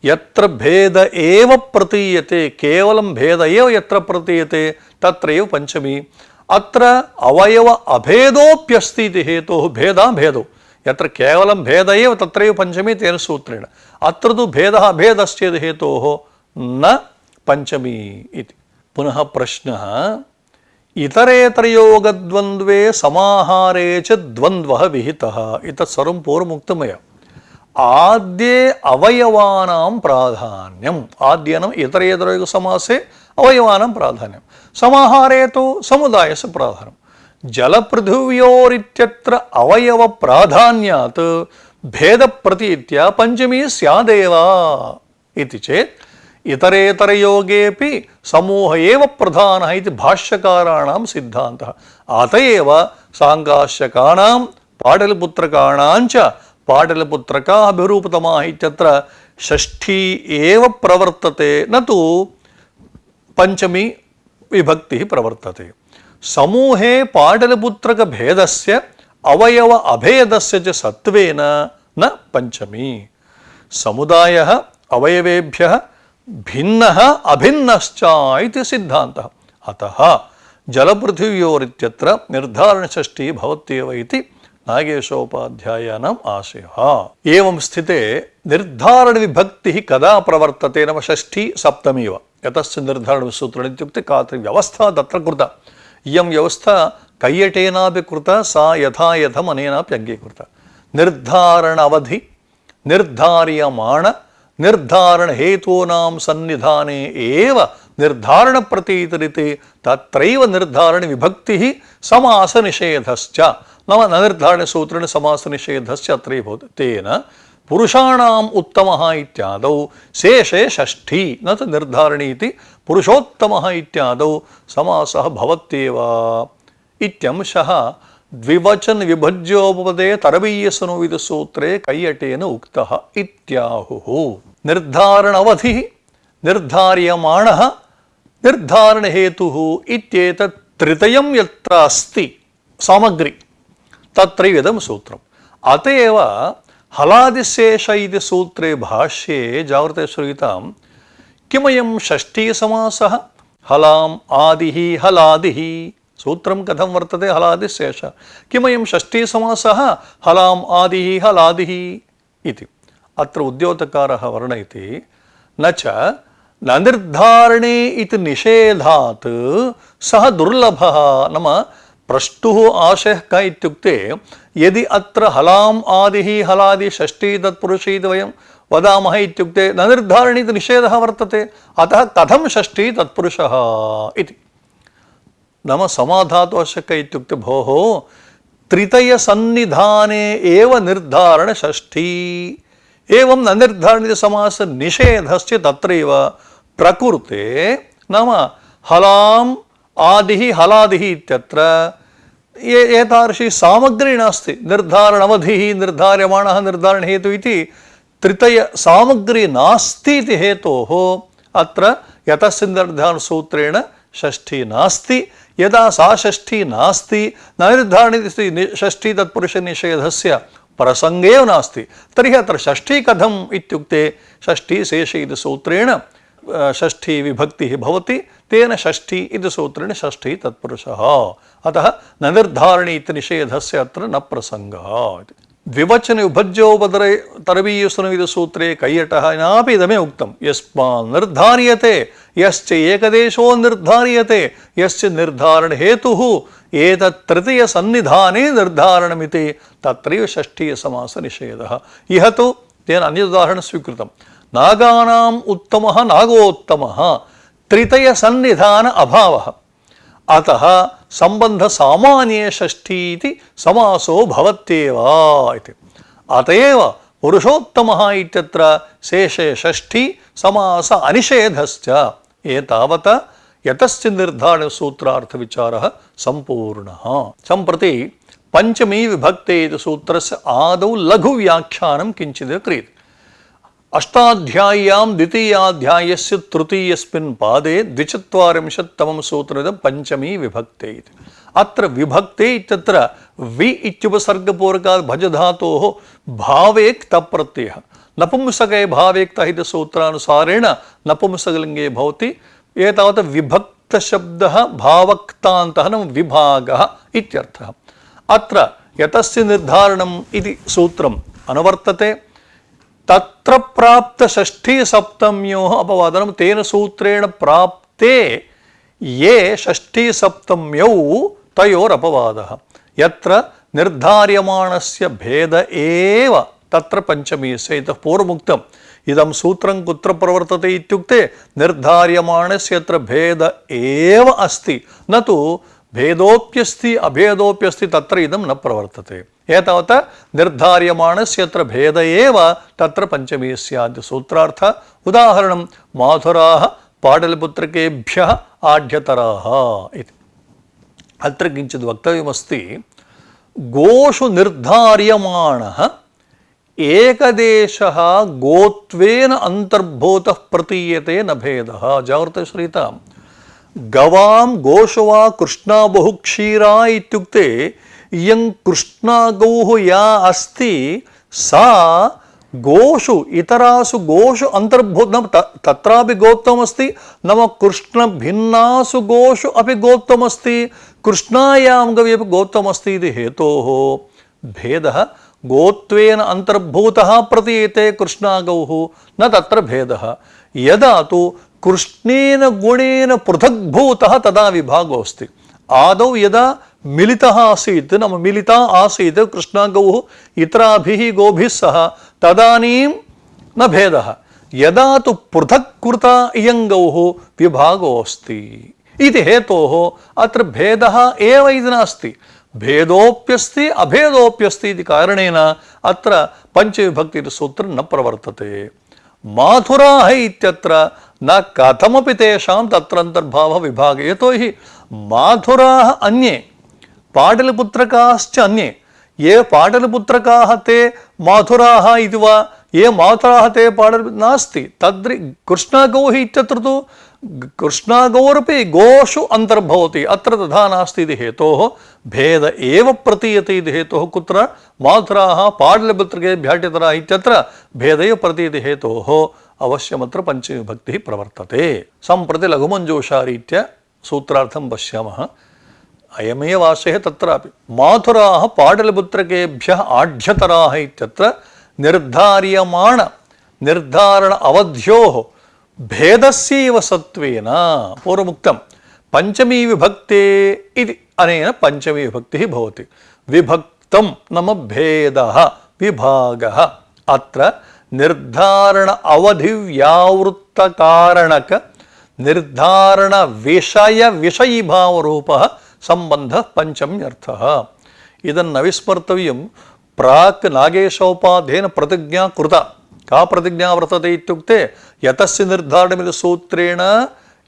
यत्र भेद एव प्रतीयते केवलं भेद एव यत्र प्रतीयते तत्रैव पंचमी अत्र अवयव अभेदोऽप्यस्ति इति हेतोः भेदाभेदौ यत्र केवलं भेद एव तत्रैव पंचमी तेन सूत्रेण अत्र तु भेदः अभेदश्चेत् हेतोः न पंचमी इति। पुनः प्रश्नः इतरेतरयोगद्वन्द्वे समाहारे च द्वन्द्वः विहितः। इतत् सर्वं पूर्वमुक्तं मया। आद्ये अवयवानां प्राधान्यम्। आद्यनम् इतरेतरयोगसमासे अवयवानां प्राधान्यं, समाहारे तु समुदायस्य प्राधान्यं। जलपृथिव्योरित्यत्र अवयवप्राधान्यात् भेदप्रतीत्या पंचमी स्यादेव इति चेत् इतरेतरयोगेऽपि समूह एव प्रधानः इति भाष्यकाराणां सिद्धान्तः। अत एव साङ्गाश्यकानां पाटलिपुत्रकाणां च पाटलिपुत्रकाः अभिरूपतमाः इत्यत्र षष्ठी एव प्रवर्तते, न तु पंचमी विभक्तिः प्रवर्तते। समूहे पाटलिपुत्रकभेदस्य अवयव अभेदस्य च सत्त्वेन न पंचमी। समुदायः अवयवेभ्यः भिन्नः अभिन्नश्च इति सिद्धान्तः। अतः जलपृथिव्योरित्यत्र निर्धारणषष्ठी भवत्येव इति नागेशोपाध्यायानाम् आशयः। एवं स्थिते निर्धारणविभक्तिः कदा प्रवर्तते? नाम षष्ठी सप्तमी वा। यतश्च निर्धारणसूत्रणम् इत्युक्ते काचित् व्यवस्था तत्र कृता। इयं व्यवस्था कैयटेनापि कृता, सा यथा यथम् अनेनापि अङ्गीकृता। निर्धारण अवधि, निर्धार्यमाण, निर्धारण हेतूनां सन्निधाने एव निर्धारण प्रतीतिरिति तत्रैव निर्धारण विभक्तिः समास निषेधश्च। नाम न निर्धारण सूत्रेण समास निषेधश्च अत्रैव भवति। तेन पुरुषाणाम् उत्तमः इत्यादौ शेषे षष्ठी न तु निर्धारणी इति पुरुषोत्तमः इत्यादौ समासः भवत्येव इत्यंशः द्विवचन विभज्योपपदे तरवीयसनुविद सूत्रे कैयटेन उक्तः इत्याहुः। निर्धारण अवधिः, निर्धार्यमाणः, निर्धारण हेतुः इत्येतत् त्रितयं यत्र अस्ति सामग्री तत्रैव इदं सूत्रम्। अत एव हलादिशेष इति सूत्रे भाष्ये जाग्रते श्रूयतां किमयं षष्ठी समासः हलाम् आदिः हलादिः। सूत्रं कथं वर्तते? हलादिशेष। किमयं षष्ठी समासः हलाम् आदिः हलादिः इति। अत्र उद्योतकारः वर्णयति न च न निर्धारणे इति निषेधात् सः दुर्लभः। नाम प्रष्टुः आशयः क इत्युक्ते यदि अत्र हलाम् आदिः हलादि षष्ठी तत्पुरुषी इति वयं वदामः इत्युक्ते न निर्धारणे इति निषेधः वर्तते, अतः कथं षष्ठी तत्पुरुषः इति। नाम समाधातु आवश्यक इत्युक्ते भोः त्रितयसन्निधाने एव निर्धारण षष्ठी। एवं न निर्धारणित समास निषेधश्च तत्रैव प्रकृते। नाम हलाम् आदिः हलादिः इत्यत्र एतादृशी सामग्री नास्ति। निर्धारण अवधिः, निर्धार्यमाणः, निर्धारण हेतु इति त्रितय सामग्री नास्ति इति हेतोः अत्र यतस्य निर्धारणसूत्रेण षष्ठी नास्ति। यदा सा षष्ठी नास्ति, न निर्धारणित षष्ठी तत्पुरुष निषेधस्य प्रसंगेव नास्ति, तर्हि अत्र षष्ठी कथम् इत्युक्ते षष्ठी शेष इति सूत्रेण षष्ठी विभक्तिः भवति। तेन षष्ठी इति सूत्रेण षष्ठी तत्पुरुषः। अतः न निर्धारणी इति निषेधस्य अत्र न प्रसंगः। द्विवचन विभज्योपदरे तरवीयसनुविद सूत्रे कैयटः नापि इदमे उक्तं यस्मान् निर्धार्यते यश्च एकदेशो निर्धार्यते यश्च निर्धारण हेतुः एतत् तृतीय सन्निधाने निर्धारणमिति तत्रैव षष्ठी समास निषेधः। इह तु तेन अन्योदाहरणं स्वीकृतं। नागानाम् उत्तमः नागोत्तमः तृतीय सन्निधान अभावः, अतः संबंध सामान्ये षष्ठी इति समासो भवत्येव इति। अतएव पुरुषोत्तमः इत्यत्र शेषे षष्ठी समास अनिषेधश्च। एतावत् यतश्च निर्धारण सूत्रार्थ विचारः संपूर्णः। सम्प्रति पंचमी विभक्ते इति सूत्रस्य आदौ लघु व्याख्यानं किञ्चित् क्रियते। अष्टाध्याय्यां द्वितीयाध्यायस्य तृतीयस्मिन् पादे 24तमं सूत्रमिदं पंचमी विभक्ते इति। अत्र विभक्ते इत्यत्र वि इत्युपसर्गपूर्वकात् भजधातोः भावे क्तप्रत्ययः नपुंसके भावे क्तः इति सूत्रानुसारेण नपुंसकलिङ्गे भवति। एतावत् विभक्तशब्दः भावक्तान्तः नाम विभागः इत्यर्थः। अत्र यतस्य निर्धारणम् इति सूत्रम् अनुवर्तते। तत्र प्राप्त षष्ठी सप्तम्योः अपवादनं तेन सूत्रेण प्राप्ते ये षष्ठी सप्तम्यौ तयोरपवादः यत्र निर्धार्यमाणस्य भेद एव तत्र पंचमीस्य इतः पूर्वमुक्तम् इदं सूत्रं कुत्र प्रवर्तते इत्युक्ते निर्धार्यमाणस्य यत्र भेद एव अस्ति न तु भेदोप्यस्ति अभेदोप्यस्ति तत्र इदं न प्रवर्तते एतावता निर्धार्यमाणस्य यत्र भेद एव तत्र पंचमी स्यात् सूत्रार्थ उदाहरणं माथुराः पाटलिपुत्रकेभ्यः आढ्यतराः इति अत्र किञ्चित् वक्तव्यमस्ति गोषु निर्धार्यमाणः एकदेशः गोत्वेन अन्तर्भूतः प्रतीयते न भेदः जाग्रते श्रीताम् गवां गोषु वा कृष्णा बहु क्षीरा इत्युक्ते इयं कृष्णा गौः या अस्ति सा गोषु इतरासु गोषु अन्तर्भूतं तत्रापि गोत्वमस्ति नाम कृष्णभिन्नासु गोषु अपि गोत्वमस्ति कृष्णायां गवे अपि गोत्वमस्ति इति हेतोः भेदः गोत्वेन अन्तर्भूतः प्रतीयते कृष्णागौः न तत्र भेदः यदा तु कृष्णेन गुणेन पृथग्भूतः तदा विभागो अस्ति आदौ यदा मिलितः आसीत् नाम मिलिता आसीत् कृष्णागौः इतराभिः गोभिः सह तदानीं न भेदः यदा तु पृथक् कृता इयं गौः विभागो अस्ति इति हेतोः अत्र भेदः एव इति नास्ति भेदोप्यस्ति अभेदोप्यस्ति इति कारणेन अत्र पंचविभक्ति सूत्रं न प्रवर्तते माथुराः इत्यत्र न कथमपि तेषां तत्र अन्तर्भावः विभागे यतोहि माथुराः अन्ये पाटलिपुत्रकाश्च अन्ये ये पाटलिपुत्रकाः ते माथुराः इति वा ये माथुराः ते नास्ति तद्रि कृष्णागौः इत्यत्र तु कृष्णागौरपि गोषु अन्तर्भवति अत्र तथा नास्ति इति हेतोः भेद एव प्रतीयते इति हेतोः कुत्र माथुराः पाटलिपुत्रकेभ्यः आढ्यतराः इत्यत्र भेद एव प्रतीयते हेतोः अवश्यमत्र पंचमीविभक्तिः प्रवर्तते सम्प्रति लघुमञ्जूषारीत्या सूत्रार्थं पश्यामः अयमेव आशयः तत्रापि माथुराः पाटलिपुत्रकेभ्यः आढ्यतराः इत्यत्र निर्धारण अवध्योः भेदस्यैव सत्त्वेन पूर्वमुक्तं पंचमी विभक्ते इति अनेन पंचमी विभक्तिः भवति विभक्तं नाम भेदः विभागः अत्र निर्धारण अवधिव्यावृत्तकारणक निर्धारण विषय विषयीभावरूपः सम्बन्धः पंचम्यर्थः इदं न विस्मर्तव्यं प्राक् नागेशोपाध्येन प्रतिज्ञा कृता का प्रतिज्ञा वर्तते इत्युक्ते यतस्य निर्धारणमिति सूत्रेण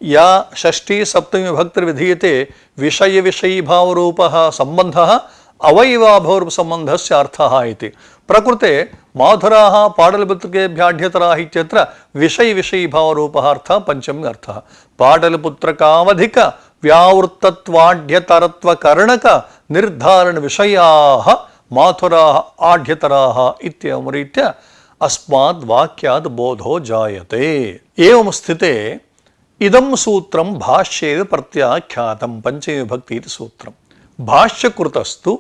या षष्ठी सप्तमी विभक्तिर्विधीयते विषय विषयीभावरूपः सम्बन्धः अवयवाभावरूपसम्बन्धस्य अर्थः इति प्रकृते माथुराः पाटलिपुत्रकेभ्यः आढ्यतराः इत्यत्र विषय विषयीभावरूपः अर्थः पंचमी अर्थः पाटलिपुत्रकावधिक व्यावृत्तत्वाढ्यतरत्वकरणक निर्धारण विषयाः माथुराः आढ्यतराः इत्येवं रीत्या अस्माद् वाक्याद् बोधो जायते एवं स्थिते इदं सूत्रं भाष्ये प्रत्याख्यातं पंचमी विभक्ति इति सूत्रं भाष्यकृतस्तु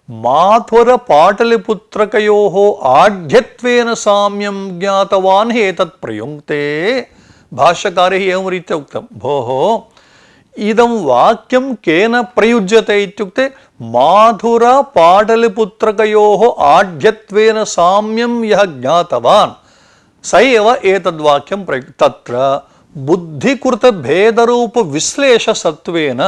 माथुर पाटलिपुत्रकयोः आढ्यत्वेन साम्यं ज्ञातवान् एतत् प्रयुङ्क्ते भाष्यकारैः एवं रीत्या उक्तं भोः इदं वाक्यं केन प्रयुज्यते इत्युक्ते माथुर पाटलिपुत्रकयोः आढ्यत्वेन साम्यं यः ज्ञातवान् स एव एतद्वाक्यं तत्र बुद्धिकृतभेदरूपविश्लेषसत्त्वेन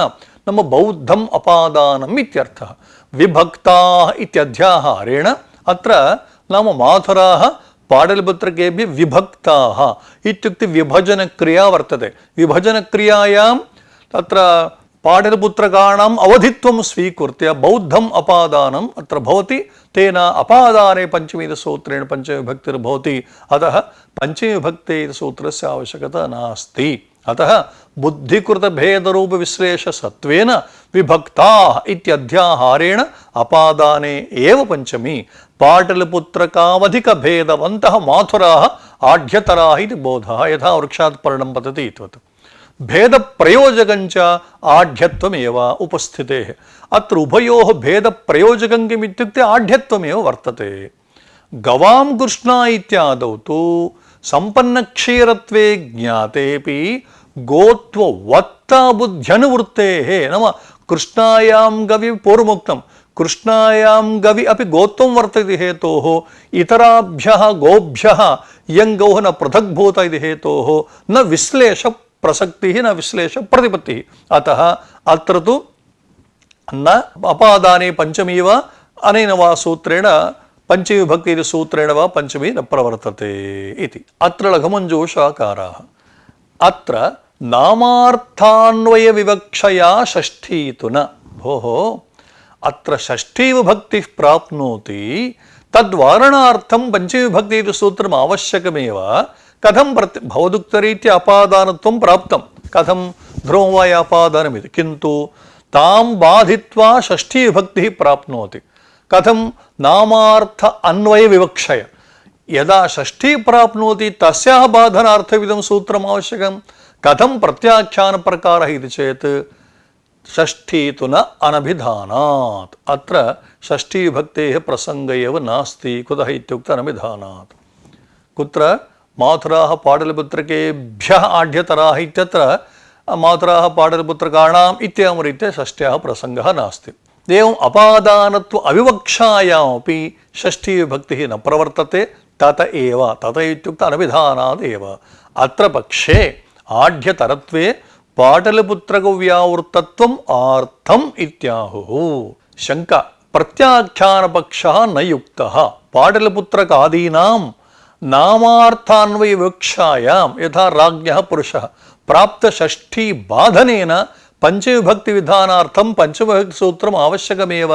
नाम बौद्धम् अपादानम् इत्यर्थः विभक्ताः इत्यध्याहारेण अत्र नाम माथुराः पाटलिपुत्रकेभ्यः विभक्ताः इत्युक्ते विभजनक्रिया वर्तते विभजनक्रियायां तत्र पाटलिपुत्रकाणाम् अवधित्वं स्वीकृत्य बौद्धम् अपादानम् अत्र भवति तेन अपादाने पंचमी सूत्रेण पंचमीविभक्तिर्भवति अतः पंचमीविभक्ते सूत्रस्य आवश्यकता नास्ति अतः बुद्धिकृतभेदरूपविश्लेषसत्त्वेन विभक्ताः इत्यध्याहारेण अपादाने एव पंचमी पाटलिपुत्रकावधिकभेदवन्तः माथुराः आढ्यतराः इति बोधः यथा वृक्षात् पर्णं पतति इत्यवत् भेद प्रयोजकञ्च आढ्यत्वमेव उपस्थितेः अत्र उभयोः भेद प्रयोजकं किम् इत्युक्ते आढ्यत्वमेव वर्तते गवां कृष्णा इत्यादौ तु सम्पन्नक्षीरत्वे ज्ञातेऽपि गोत्ववत्ता बुद्ध्यनुवृत्तेः नाम कृष्णायां गवि पूर्वमुक्तं कृष्णायां गवि अपि गोत्वं वर्तते हेतोः इतराभ्यः गोभ्यः यं गौः न पृथग्भूत इति हेतोः न विश्लेष प्रसक्तिः न विश्लेष प्रतिपत्तिः अतः अत्र तु न अपादाने पंचमी वा अनेन वा सूत्रेण पंचमी विभक्ति इति सूत्रेण वा पंचमी न प्रवर्तते इति अत्र लघुमञ्जूषाकाराः अत्र नामार्थान्वय विवक्षया षष्ठी तु न भोः अत्र षष्ठी विभक्तिः प्राप्नोति तद्वारणार्थं पंचमी विभक्ति इति सूत्रम् आवश्यकमेव कथं भवदुक्तरीत्या अपादानत्वं प्राप्तं कथं ध्रुववाय अपादानमिति किन्तु तां बाधित्वा षष्ठी विभक्तिः प्राप्नोति कथं नामार्थ अन्वय विवक्षय यदा षष्ठी प्राप्नोति तस्याः बाधनार्थमिदं सूत्रम् आवश्यकं कथं प्रत्याख्यानप्रकारः इति चेत् षष्ठी तु न अनभिधानात् अत्र षष्ठी विभक्तेः प्रसङ्ग एव नास्ति कुतः इत्युक्ते अनभिधानात् कुत्र मातुराः पाटलिपुत्रकेभ्यः आढ्यतराः इत्यत्र मातुराः पाटलिपुत्रकाणाम् इत्येवं रीत्या षष्ट्याः प्रसङ्गः नास्ति एवम् अपादानत्व अविवक्षायामपि षष्ठी विभक्तिः न प्रवर्तते तत एव तत इत्युक्ते अनभिधानादेव अत्र पक्षे आढ्यतरत्वे पाटलिपुत्रकव्यावृत्तत्वम् आर्थम् इत्याहुः शङ्का प्रत्याख्यानपक्षः न युक्तः पाटलिपुत्रकादीनां नामार्थान्वय विवक्षायां यथा राज्ञः पुरुषः प्राप्तषष्ठी बाधनेन पंचविभक्ति विधानार्थं पंचविभक्ति सूत्रम् आवश्यकमेव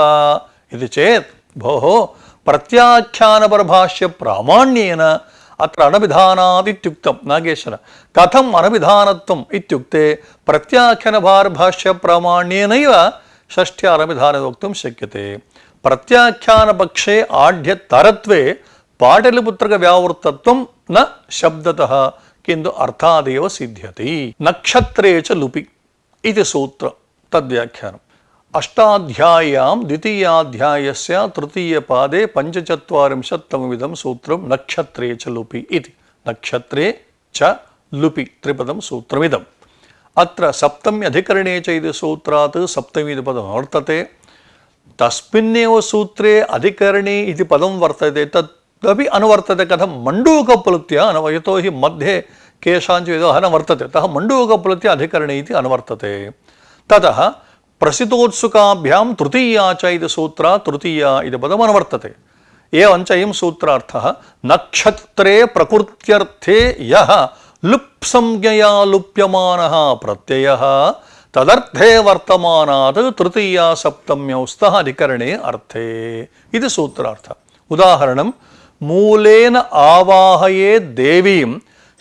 इति चेत् भोः प्रत्याख्यानपरभाष्य प्रामाण्येन अत्र अनभिधानात् इत्युक्तं नागेश्वर कथम् अनभिधानत्वम् इत्युक्ते प्रत्याख्यानभाष्य प्रामाण्येनैव षष्ठ्या अनभिधानं वक्तुं शक्यते प्रत्याख्यानपक्षे आढ्यतरत्वे पाटलिपुत्रकव्यावृत्तत्वं न शब्दतः किन्तु अर्थादेव सिद्ध्यति नक्षत्रे च लुपि इति सूत्र तद्व्याख्यानम् अष्टाध्याय्यां द्वितीयाध्यायस्य तृतीयपादे पञ्चचत्वारिंशत्तममिदं सूत्रं नक्षत्रे च लुपि इति नक्षत्रे च लुपि त्रिपदं सूत्रमिदम् अत्र सप्तम्यधिकरणे च इति सूत्रात् सप्तमी इति पदं वर्तते तस्मिन्नेव सूत्रे अधिकरणे इति पदं वर्तते तदपि अनुवर्तते कथं मण्डूकप्लुत्या यतो हि मध्ये केषाञ्चित् व्यवहारः वर्तते अतः मण्डूकप्लुत्या अधिकरणे इति अनुवर्तते ततः प्रसितोत्सुकाभ्यां तृतीया च इति सूत्रात् तृतीया इति पदम् अनुवर्तते एवञ्च अयं सूत्रार्थः नक्षत्रे प्रकृत्यर्थे यः लुप्संज्ञया लुप्यमानः प्रत्ययः तदर्थे वर्तमानात् तृतीया सप्तम्यौ स्तः अधिकरणे अर्थे इति सूत्रार्थः उदाहरणं मूलेन आवाहयेत् देवीं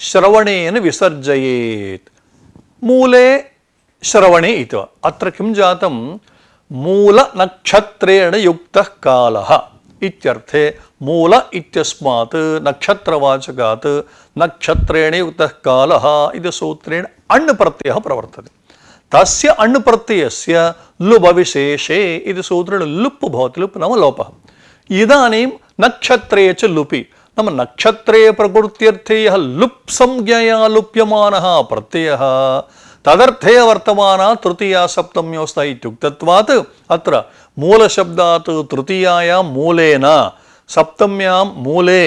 श्रवणेन विसर्जयेत् मूले श्रवणे इति अत्र किं जातं मूलनक्षत्रेण युक्तः कालः इत्यर्थे मूल इत्यस्मात् नक्षत्रवाचकात् नक्षत्रेण युक्तः कालः इति सूत्रेण अण् प्रत्ययः प्रवर्तते तस्य अण् प्रत्ययस्य लुभविशेषे इति सूत्रेण लुप् भवति लुप् नाम लोपः इदानीं नक्षत्रे च लुपि नाम नक्षत्रे प्रकृत्यर्थे यः लुप् संज्ञया लुप्यमानः प्रत्ययः तदर्थे वर्तमानात् तृतीया सप्तम्यो स्तः इत्युक्तत्वात् अत्र मूलशब्दात् तृतीयायां मूलेन सप्तम्यां मूले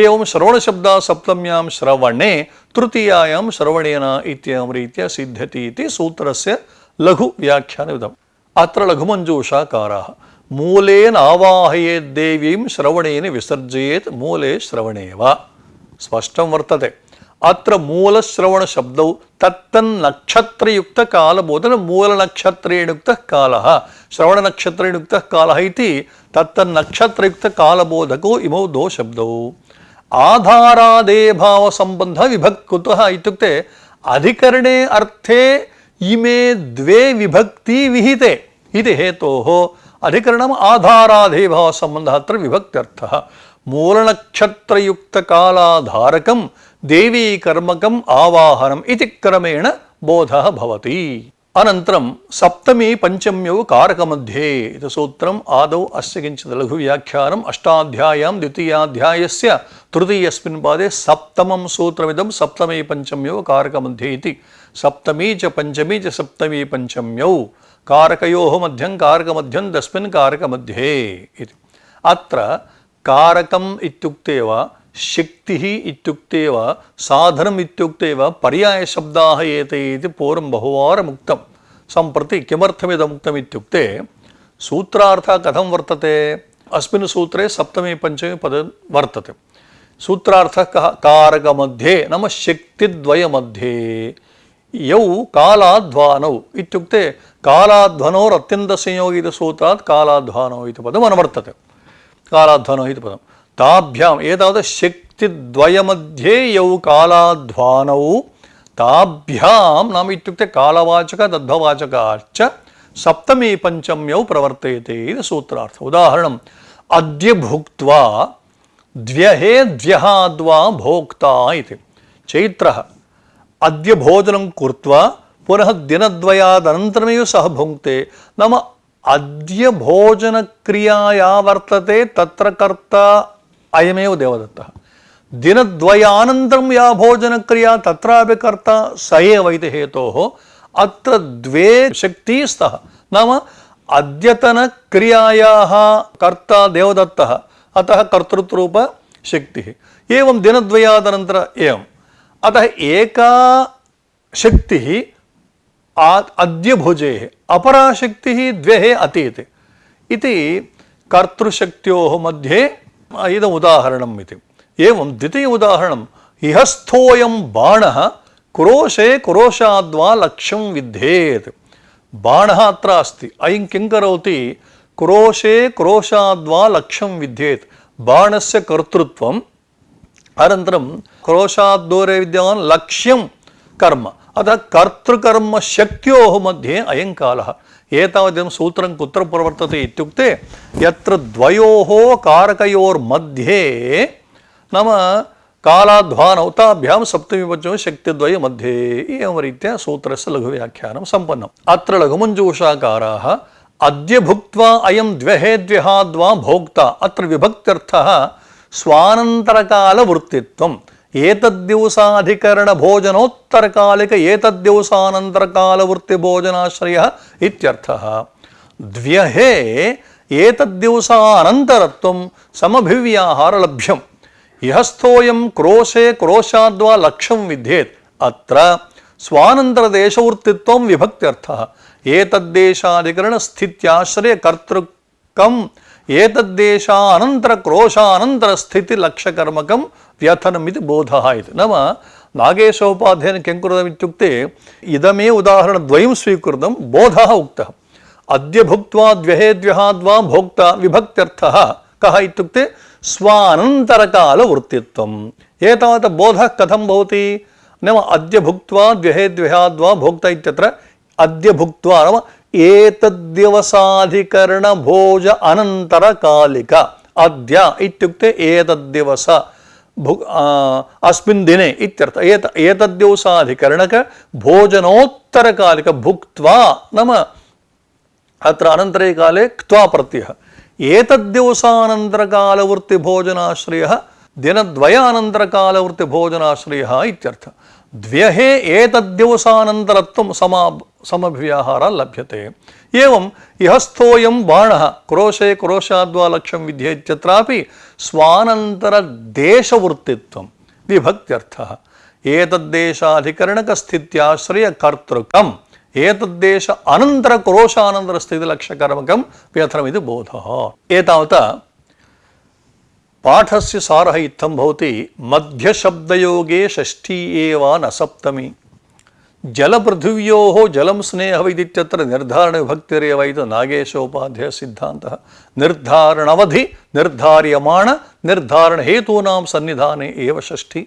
एवं श्रवणशब्दात् सप्तम्यां श्रवणे तृतीयायां श्रवणेन इत्येवं रीत्या सिद्ध्यति इति सूत्रस्य लघु व्याख्यानमिदम् अत्र लघुमञ्जूषाकाराः मूलेन आवाहयेत् देवीं श्रवणेन विसर्जयेत् मूले श्रवणे वा स्पष्टं वर्तते अत्र मूलश्रवणशब्दौ तत्तन्नक्षत्रयुक्तकालबोधन मूलनक्षत्रेणुक्तः कालः श्रवणनक्षत्रेणुक्तः कालः इति तत्तन्नक्षत्रयुक्तकालबोधको इमौ द्वौ शब्दौ आधारादेभावसम्बन्धः विभक्तिः कुतः इत्युक्ते अधिकरणे अर्थे इमे द्वे विभक्ति विहिते इति हेतोः अधिकरणम् आधारादेभावसम्बन्धः अत्र विभक्त्यर्थः मूलनक्षत्रयुक्तकालाधारकं देवी कर्मकम् आवाहनम् इति क्रमेण बोधः भवति अनन्तरं सप्तमी पंचम्यौ कारकमध्ये इति सूत्रम् आदौ अस्य किञ्चित् लघुव्याख्यानम् अष्टाध्याय्यां द्वितीयाध्यायस्य तृतीयस्मिन् पादे सप्तमं सूत्रमिदं सप्तमी पंचम्यौ कारकमध्ये इति सप्तमी च पंचमी च सप्तमी पंचम्यौ कारकयोः मध्यं कारकमध्यं तस्मिन् कारकमध्ये इति अत्र कारकम् इत्युक्ते वा शक्तिः इत्युक्ते वा साधनम् इत्युक्ते वा पर्यायशब्दाः एते इति पूर्वं बहुवारम् उक्तं सम्प्रति किमर्थमिदमुक्तम् इत्युक्ते सूत्रार्थः कथं वर्तते अस्मिन् सूत्रे सप्तमी पंचमी पदं वर्तते सूत्रार्थः कः कारकमध्ये नाम शक्तिद्वयमध्ये यौ कालाध्वानौ इत्युक्ते कालाध्वनोरत्यन्तसंयोगितसूत्रात् कालाध्वानौ इति पदम् अनुवर्तते कालाध्वानौ इति पदम् ताभ्याम् एतावत् शक्तिद्वयमध्ये यौ कालाध्वानौ ताभ्यां नाम इत्युक्ते कालवाचक तद्भवाचकाश्च सप्तमी पंचम्यौ प्रवर्तयते इति सूत्रार्थः उदाहरणम् अद्य भुक्त्वा द्व्यहे द्व्यहाद्वा भोक्ता इति चैत्रः अद्य भोजनं कृत्वा पुनः दिनद्वयादनन्तरमेव सः भुङ्क्ते नाम अद्य भोजनक्रिया या वर्तते तत्र कर्ता अयमेव देवदत्तः दिनद्वयानन्तरं या भोजनक्रिया तत्रापि कर्ता स एव इति हेतोः अत्र द्वे शक्तिः स्तः नाम अद्यतनक्रियायाः कर्ता देवदत्तः अतः कर्तृत्वरूपशक्तिः एवं दिनद्वयादनन्तरम् एवम् अतः एका शक्तिः अद्य भुजेः अपरा शक्तिः द्वेः अतीते इति कर्तृशक्त्योः मध्ये इदम् उदाहरणम् इति एवं द्वितीय उदाहरणम् इहस्थोऽयं बाणः क्रोशे क्रोशाद्वा लक्ष्यं विद्धेत् बाणः अत्र अस्ति अयं किं करोति क्रोशे क्रोशाद्वा लक्ष्यं विद्धेत् बाणस्य कर्तृत्वम् अनन्तरं क्रोशात् दूरे विद्यमानं लक्ष्यं कर्म अतः कर्तृकर्म शक्त्योः मध्ये अयं कालः एतावदिदं सूत्रं कुत्र प्रवर्तते इत्युक्ते यत्र द्वयोः कारकयोर्मध्ये नाम कालाध्वानौ ताभ्यां सप्तमी पंचमी शक्तिद्वय मध्ये एवं रीत्या सूत्रस्य लघुव्याख्यानं सम्पन्नम् अत्र लघुमञ्जूषाकाराः अद्य भुक्त्वा अयं द्व्यहे द्व्यहाद्वा भोक्ता अत्र विभक्त्यर्थः स्वानन्तरकालवृत्तित्वम् एतद्दिवसाधिकरणभोजनोत्तरकालिक एतद्दिवसानन्तरकालवृत्तिभोजनाश्रयः इत्यर्थः द्व्यहे एतद्दिवसानन्तरत्वं समभिव्याहारलभ्यम् इहस्थोऽयं क्रोशे क्रोशाद्वा लक्ष्यं विद्धेत् अत्र स्वानन्तरदेशवृत्तित्वं विभक्त्यर्थः एतद्देशाधिकरणस्थित्याश्रयकर्तृकम् एतद्देशानन्तरक्रोशानन्तरस्थितिलक्ष्यकर्मकं व्यथनमिति बोधः इति नाम नागेशोपाध्यायेन किं कृतम् इत्युक्ते इदमेव उदाहरणद्वयं स्वीकृतं बोधः उक्तः अद्य भुक्त्वा द्व्यहे द्व्यहाद्वा भोक्ता विभक्त्यर्थः कः इत्युक्ते स्वानन्तरकालवृत्तित्वम् एतावत् बोधः कथं भवति नाम अद्य भुक्त्वा द्व्यहे द्व्यहाद्वा भोक्ता इत्यत्र अद्य भुक्त्वा नाम एतद्दिवसाधिकरण भोज अनन्तरकालिक अद्य इत्युक्ते एतद्दिवस अस्मिन् दिने इत्यर्थ एतद्दिवसाधिकरणक भोजनोत्तरकालिक भुक्त्वा नाम अत्र अनन्तरे काले क्त्वा प्रत्ययः एतद्दिवसानन्तरकालवृत्तिभोजनाश्रयः दिनद्वयानन्तरकालवृत्तिभोजनाश्रयः इत्यर्थः द्व्यहे एतद्दिवसानन्तरत्वं समभिव्याहारः लभ्यते एवम् इहस्थोऽयं बाणः क्रोशे क्रोशाद्वा लक्ष्यं विद्धेत् इत्यत्रापि स्वानन्तरदेशवृत्तित्वं विभक्त्यर्थः एतद्देशाधिकरणकस्थित्याश्रयकर्तृकम् एतद्देश अनन्तरक्रोशानन्तरस्थितिलक्ष्यकर्मकं व्यथनमिति बोधः एतावता पाठस्य सारः इत्थं भवति मध्यशब्दयोगे षष्ठी एव न सप्तमी जलपृथिव्योः जलं स्नेहविदित्यत्र निर्धारणविभक्तिरेव इति नागेशोपाध्याय सिद्धान्तः निर्धारणवधि निर्धार्यमाण निर्धारणहेतूनां सन्निधाने एव षष्ठी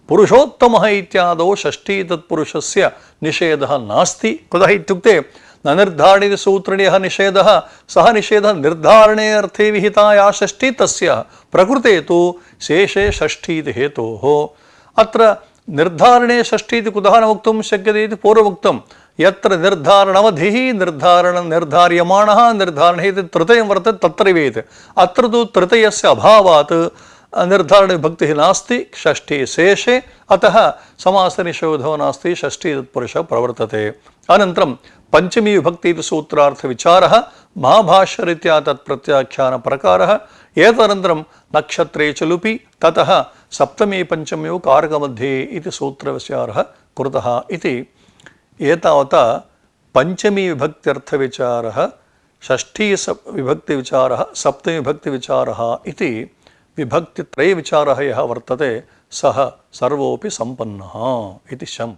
पुरुषोत्तमः इत्यादौ षष्ठी तत्पुरुषस्य निषेधः नास्ति कुतः इत्युक्ते न निर्धारणिति सूत्रणीयः निषेधः सः निषेधः निर्धारणे अर्थे विहिता या षष्ठी तस्य प्रकृते तु शेषे षष्ठी इति हेतोः अत्र निर्धारणे षष्ठी इति कुतः न वक्तुं शक्यते इति पूर्वमुक्तं यत्र निर्धारणमधिः निर्धार्यमाणः निर्धारणः इति तृतीयं वर्तते तत्रैवेत् अत्र तु तृतीयस्य अभावात् निर्धारणविभक्तिः नास्ति षष्ठी शेषे अतः समासनिषेधो नास्ति षष्ठी तत्पुरुषः प्रवर्तते। अनन्तरं पंचमी विभक्ति इति सूत्रार्थविचारः महाभाष्यरीत्या तत्प्रत्याख्यानप्रकारः एतदनन्तरं नक्षत्रे च लुपि ततः सप्तमी पंचम्यो कारकमध्ये इति सूत्रविचारः कृतः इति एतावता पंचमी विभक्त्यर्थविचारः षष्ठी विभक्तिविचारः सप्तमी विभक्तिविचारः इति विभक्तित्रयविचारः यः वर्तते सः सर्वोऽपि सम्पन्नः इति शम्।